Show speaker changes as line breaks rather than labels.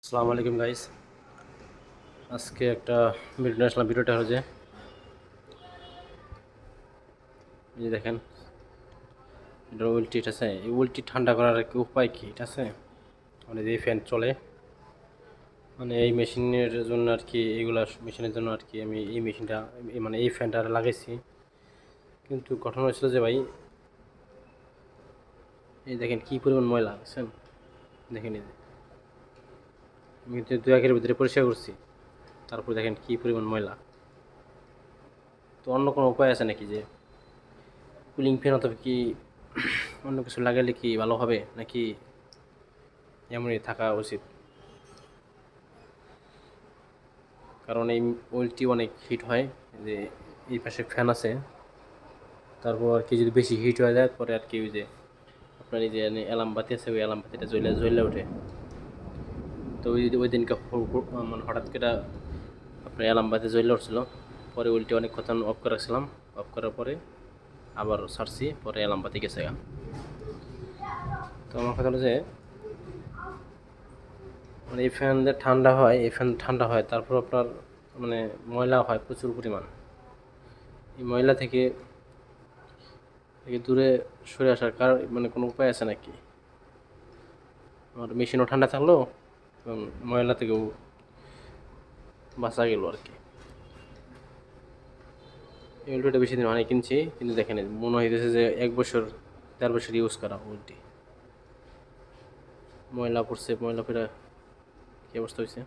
আসসালামু আলাইকুম গাইস। আজকে একটা ভিডিও আসলাম। ভিডিওটা হলো যে এই যে দেখেন এটা উল্টি, ঠিক আছে? এই উল্টি ঠান্ডা করার কি উপায় কি, ঠিক আছে? মানে যে ফ্যান চলে, মানে এই মেশিনের জন্য আর কি, এইগুলা মেশিনের জন্য আর কি আমি এই মেশিনটা মানে এই ফ্যানটা লাগাইছি। কিন্তু ঘটনা হয়েছিল যে ভাই, এই দেখেন কি পরিমাণ ময়লা, বুঝছেন? দেখেন এই যে আমি কিন্তু 2 একের ভিতরে পরিষ্কার করছি, তারপর দেখেন কি পরিমাণ ময়লা। তো অন্য কোনো উপায় আছে নাকি, যে কুলিং ফ্যান অথবা কি অন্য কিছু লাগালে কি ভালো হবে, নাকি এমনই থাকা উচিত? কারণ এই ওয়েলটি অনেক হিট হয়, যে এই পাশে ফ্যান আছে, তারপর আর কি যদি বেশি হিট হয়ে যায় পরে আর কি ওই যে আপনার এই যে অ্যালার্ম বাতি আছে, ওই অ্যালার্ম বাতিটা জ্বলে জ্বলে ওঠে। তো ওই দিনকে মানে হঠাৎ করে আপনার অ্যালার্ম বাতি জ্বলে উঠছিল। পরে ওয়েলটি অনেকক্ষণ অফ করে রাখছিলাম, অফ করার পরে আবার ছাড়ছি, পরে অ্যালার্ম বাতি গেছে গা। তো আমার কথা হলো যে মানে এই ফ্যান যে ঠান্ডা হয়, এই ফ্যান ঠান্ডা হয়, তারপর আপনার মানে ময়লা হয় প্রচুর পরিমাণ। এই ময়লা থেকে দূরে সরে আসার মানে কোনো উপায় আছে নাকি? আমার মেশিনও ঠান্ডা থাকলো এবং ময়লা থেকেও বাঁচা গেল আর কি। এই উল্টোটা বেশি দিন অনেক কিনছি, কিন্তু দেখেন মনে হইতেছে যে 1 বছর 1.5 বছর ইউজ করা উল্টি। ময়লা পড়ছে, ময়লা ফেরা কি অবস্থা হয়েছে।